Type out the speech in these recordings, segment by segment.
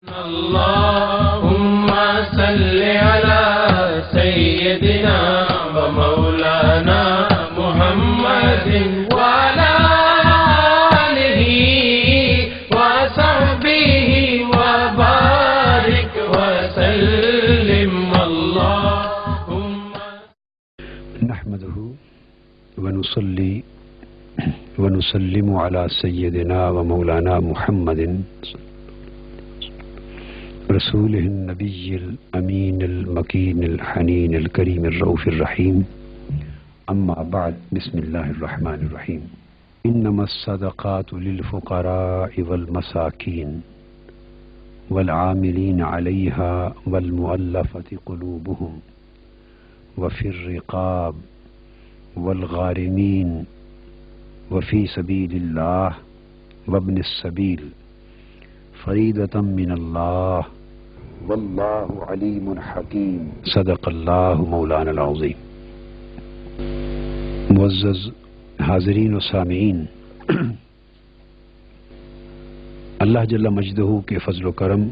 اللهم صل على سيدنا ومولانا محمد وعلى آله وصحبه وبارك وسلم اللهم نحمده ونصلي ونسلم على سيدنا ومولانا محمد رسوله النبي الأمين المكين الحنين الكريم الرؤوف الرحيم. أما بعد، بسم الله الرحمن الرحيم. إنما الصدقات للفقراء والمساكين والعاملين عليها والمؤلفة قلوبهم وفي الرقاب والغارمين وفي سبيل الله وابن السبيل فريضة من الله والله عليم حكيم. صدق الله مولانا العظيم. معزز حاضرین و سامعین، اللہ جل مجدہ کے فضل و کرم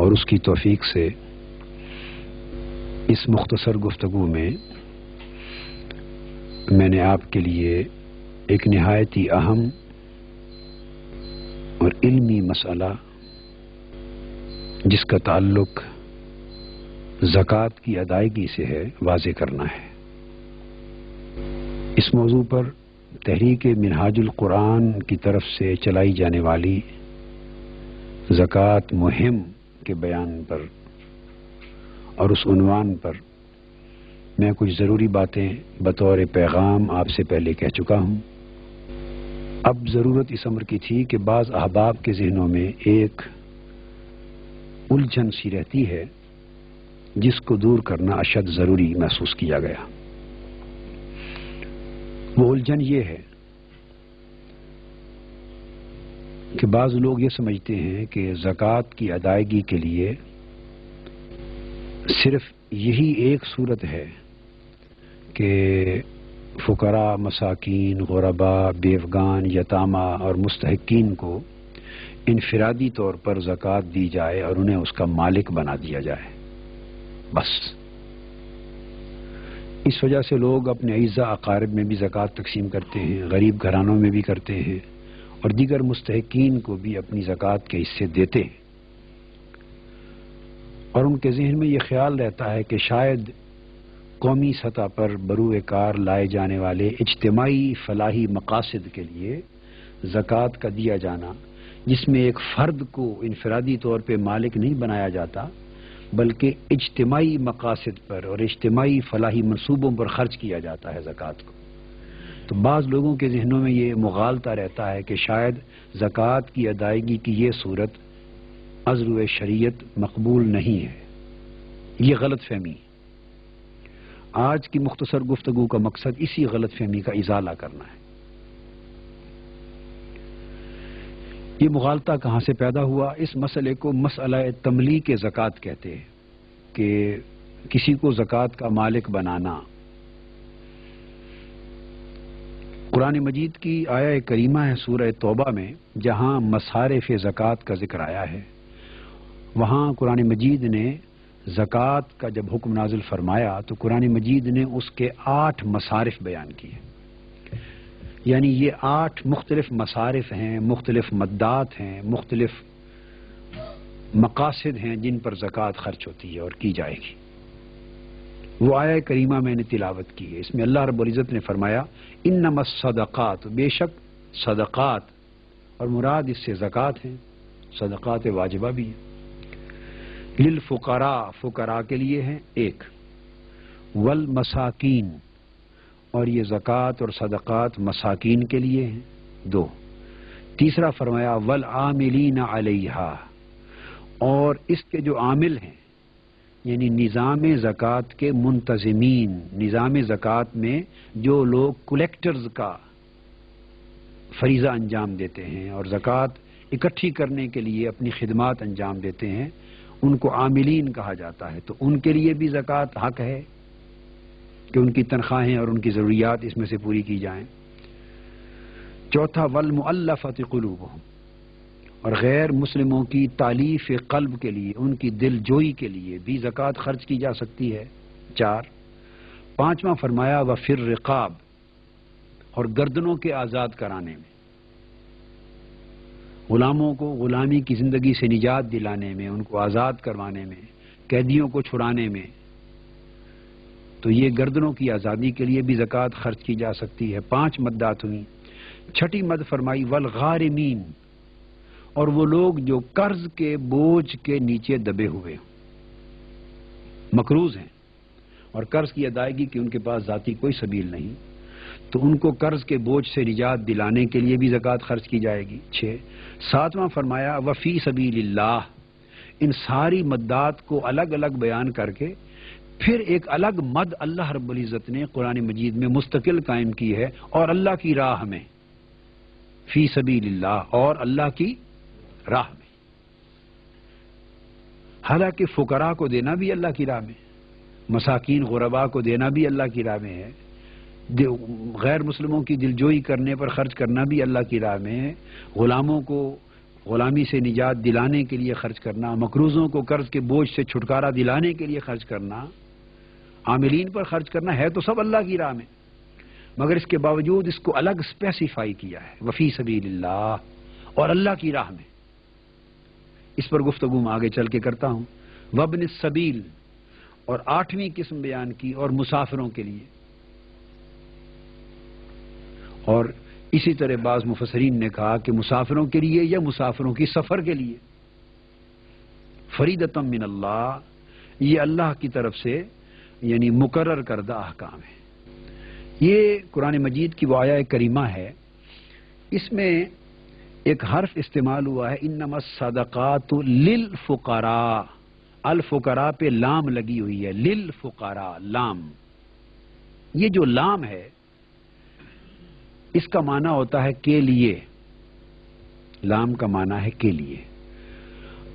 اور اس کی توفیق سے اس مختصر گفتگو میں میں نے آپ کے لیے ایک نہایت ہی اہم اور علمی مسئلہ جس کا تعلق زکوٰۃ کی ادائیگی سے ہے واضح کرنا ہے. اس موضوع پر تحریک منہاج القرآن کی طرف سے چلائی جانے والی زکوٰۃ مہم کے بیان پر اور اس عنوان پر میں کچھ ضروری باتیں بطور پیغام آپ سے پہلے کہہ چکا ہوں. اب ضرورت اس امر کی تھی کہ بعض احباب کے ذہنوں میں ایک الجھن سی رہتی ہے جس کو دور کرنا اشد ضروری محسوس کیا گیا. وہ الجھن یہ ہے کہ بعض لوگ یہ سمجھتے ہیں کہ زکوٰۃ کی ادائیگی کے لیے صرف یہی ایک صورت ہے کہ فقراء، مساکین، غرباء، بیوگان، یتامہ اور مستحقین کو انفرادی طور پر زکوٰۃ دی جائے اور انہیں اس کا مالک بنا دیا جائے. بس اس وجہ سے لوگ اپنے اعزاء اقارب میں بھی زکوٰۃ تقسیم کرتے ہیں، غریب گھرانوں میں بھی کرتے ہیں اور دیگر مستحقین کو بھی اپنی زکوٰۃ کے حصے دیتے ہیں. اور ان کے ذہن میں یہ خیال رہتا ہے کہ شاید قومی سطح پر بروئے کار لائے جانے والے اجتماعی فلاحی مقاصد کے لیے زکوٰۃ کا دیا جانا، جس میں ایک فرد کو انفرادی طور پہ مالک نہیں بنایا جاتا بلکہ اجتماعی مقاصد پر اور اجتماعی فلاحی منصوبوں پر خرچ کیا جاتا ہے زکوٰۃ کو. تو بعض لوگوں کے ذہنوں میں یہ مغالطہ رہتا ہے کہ شاید زکوٰۃ کی ادائیگی کی یہ صورت از روئے شریعت مقبول نہیں ہے. یہ غلط فہمی. آج کی مختصر گفتگو کا مقصد اسی غلط فہمی کا ازالہ کرنا ہے. یہ مغالطہ کہاں سے پیدا ہوا؟ اس مسئلے کو مسئلہ تملیک زکوٰۃ کہتے ہیں کہ کسی کو زکوٰۃ کا مالک بنانا. قرآن مجید کی آیہ کریمہ ہے سورہ توبہ میں، جہاں مصارف زکوٰۃ کا ذکر آیا ہے، وہاں قرآن مجید نے زکوٰۃ کا جب حکم نازل فرمایا تو قرآن مجید نے اس کے 8 مصارف بیان کیے. یعنی یہ 8 مختلف مصارف ہیں، مختلف مدات ہیں، مختلف مقاصد ہیں جن پر زکوٰۃ خرچ ہوتی ہے اور کی جائے گی. وہ آیہ کریمہ میں نے تلاوت کی ہے. اس میں اللہ رب العزت نے فرمایا انما الصدقات، بے شک صدقات، اور مراد اس سے زکوٰۃ ہیں، صدقات واجبہ بھی ہیں. للفقراء، فقراء کے لیے ہیں 1، والمساکین، اور یہ زکوٰۃ اور صدقات مساکین کے لیے ہیں 2. تیسرا فرمایا والعاملین علیہا، اور اس کے جو عامل ہیں یعنی نظام زکوٰۃ کے منتظمین، نظام زکوٰۃ میں جو لوگ کلیکٹرز کا فریضہ انجام دیتے ہیں اور زکوٰۃ اکٹھی کرنے کے لیے اپنی خدمات انجام دیتے ہیں، ان کو عاملین کہا جاتا ہے. تو ان کے لیے بھی زکوٰۃ حق ہے کہ ان کی تنخواہیں اور ان کی ضروریات اس میں سے پوری کی جائیں. چوتھا والمؤلفۃ قلوبہم، اور غیر مسلموں کی تالیف قلب کے لیے، ان کی دل جوئی کے لیے بھی زکوٰۃ خرچ کی جا سکتی ہے۔ 4۔ پانچواں فرمایا وفی الرقاب، اور گردنوں کے آزاد کرانے میں، غلاموں کو غلامی کی زندگی سے نجات دلانے میں، ان کو آزاد کروانے میں، قیدیوں کو چھڑانے میں، تو یہ گردنوں کی آزادی کے لیے بھی زکوٰۃ خرچ کی جا سکتی ہے۔ 5 مدات ہوئی۔ 6ٹھی مد فرمائی والغارمین، اور وہ لوگ جو قرض کے بوجھ کے نیچے دبے ہوئے مقروض ہیں اور قرض کی ادائیگی کی ان کے پاس ذاتی کوئی سبیل نہیں، تو ان کو قرض کے بوجھ سے نجات دلانے کے لیے بھی زکوٰۃ خرچ کی جائے گی۔ 6۔ 7واں فرمایا وفی سبیل اللہ، ان ساری مدات کو الگ الگ بیان کر کے پھر ایک الگ مد اللہ رب العزت نے قرآن مجید میں مستقل قائم کی ہے، اور اللہ کی راہ میں، فی سبیل اللہ، اور اللہ کی راہ میں۔ حالانکہ فقراء کو دینا بھی اللہ کی راہ میں، مساکین غرباء کو دینا بھی اللہ کی راہ میں ہے، غیر مسلموں کی دلجوئی کرنے پر خرچ کرنا بھی اللہ کی راہ میں ہے، غلاموں کو غلامی سے نجات دلانے کے لیے خرچ کرنا، مقروضوں کو قرض کے بوجھ سے چھٹکارا دلانے کے لیے خرچ کرنا، عاملین پر خرچ کرنا، ہے تو سب اللہ کی راہ میں، مگر اس کے باوجود اس کو الگ اسپیسیفائی کیا ہے، وفی سبیل اللہ، اور اللہ کی راہ میں۔ اس پر گفتگو میں آگے چل کے کرتا ہوں۔ وابن السبیل، اور 8ویں قسم بیان کی، اور مسافروں کے لیے، اور اسی طرح بعض مفسرین نے کہا کہ مسافروں کے لیے یا مسافروں کی سفر کے لیے، فریدۃ من اللہ، یہ اللہ کی طرف سے یعنی مقرر کردہ احکام ہے۔ یہ قرآن مجید کی وہ آیہ کریمہ ہے، اس میں ایک حرف استعمال ہوا ہے انما الصدقات للفقراء، الفقراء پہ لام لگی ہوئی ہے، للفقراء لام۔ یہ جو لام ہے اس کا معنی ہوتا ہے کے لیے، لام کا معنی ہے کے لیے۔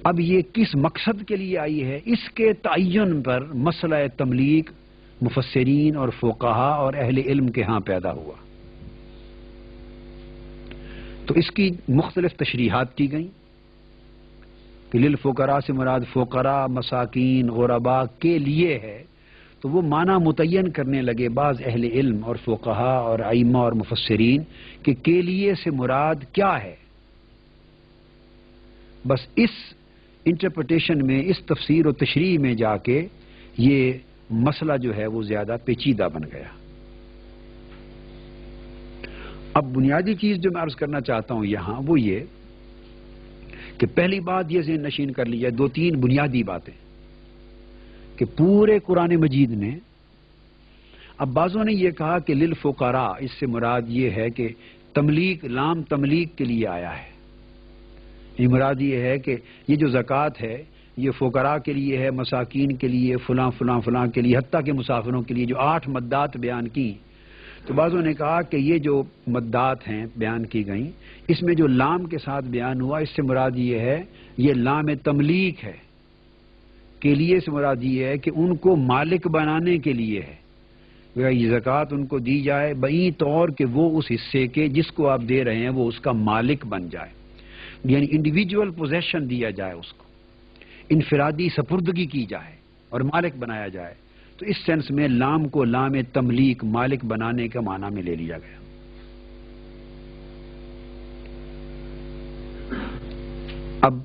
اب یہ کس مقصد کے لیے آئی ہے، اس کے تعین پر مسئلہ تملیک مفسرین اور فقہا اور اہل علم کے ہاں پیدا ہوا، تو اس کی مختلف تشریحات کی گئیں کہ للفقراء سے مراد فقراء، مساکین، غرباء کے لیے ہے، تو وہ معنی متعین کرنے لگے بعض اہل علم اور فقہا اور ائمہ اور مفسرین کہ کے لیے سے مراد کیا ہے۔ بس اس انٹرپریٹیشن میں، اس تفسیر و تشریح میں جا کے یہ مسئلہ جو ہے وہ زیادہ پیچیدہ بن گیا۔ اب بنیادی چیز جو میں عرض کرنا چاہتا ہوں یہاں وہ یہ کہ پہلی بات یہ ذہن نشین کر لی جائے، 2-3 بنیادی باتیں کہ پورے قرآن مجید نے، اب بعضوں نے یہ کہا کہ للفقراء، اس سے مراد یہ ہے کہ تملیک، لام تملیک کے لیے آیا ہے، یہ مراد یہ ہے کہ یہ جو زکوٰۃ ہے یہ فقراء کے لیے ہے، مساکین کے لیے، فلاں فلاں فلاں کے لیے، حتیٰ کہ مسافروں کے لیے، جو 8 مدات بیان کی۔ تو بعضوں نے کہا کہ یہ جو مدات ہیں بیان کی گئیں، اس میں جو لام کے ساتھ بیان ہوا اس سے مراد یہ ہے، یہ لام تملیک ہے، کے لیے سے مراد یہ ہے کہ ان کو مالک بنانے کے لیے ہے، یہ زکوٰۃ ان کو دی جائے بئی طور کہ وہ اس حصے کے جس کو آپ دے رہے ہیں وہ اس کا مالک بن جائے، یعنی انڈیویجول پوزیشن دیا جائے، اس کو انفرادی سپردگی کی جائے اور مالک بنایا جائے۔ تو اس سینس میں لام کو لام تملیک، مالک بنانے کا معنی میں لے لیا گیا۔ اب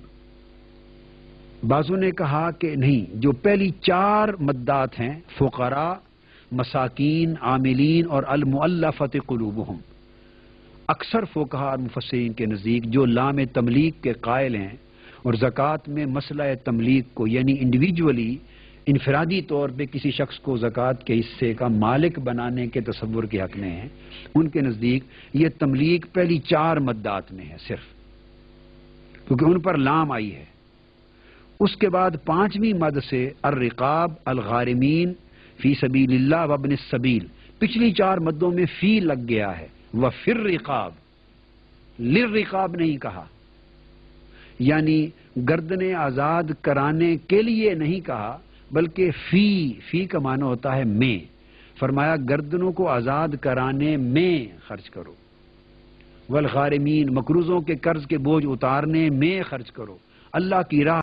بعضوں نے کہا کہ نہیں، جو پہلی 4 مدات ہیں، فقراء، مساکین، عاملین اور المؤلفۃ قلوبہم، اکثر فقہاء اور مفسرین کے نزدیک جو لام تملیک کے قائل ہیں اور زکوٰۃ میں مسئلہ تملیک کو یعنی انڈیویجولی، انفرادی طور پہ کسی شخص کو زکوٰۃ کے حصے کا مالک بنانے کے تصور کے حق میں ہیں، ان کے نزدیک یہ تملیک پہلی 4 مدات میں ہے صرف، کیونکہ ان پر لام آئی ہے۔ اس کے بعد 5ویں مد سے الرقاب، الغارمین، فی سبیل اللہ وابن السبیل، پچھلی 4 مدوں میں فی لگ گیا ہے، وفی الرقاب، للرقاب نہیں کہا، یعنی گردنیں آزاد کرانے کے لیے نہیں کہا، بلکہ فی کا معنی ہوتا ہے میں، فرمایا گردنوں کو آزاد کرانے میں خرچ کرو، والغارمین، مقروضوں کے قرض کے بوجھ اتارنے میں خرچ کرو، اللہ کی راہ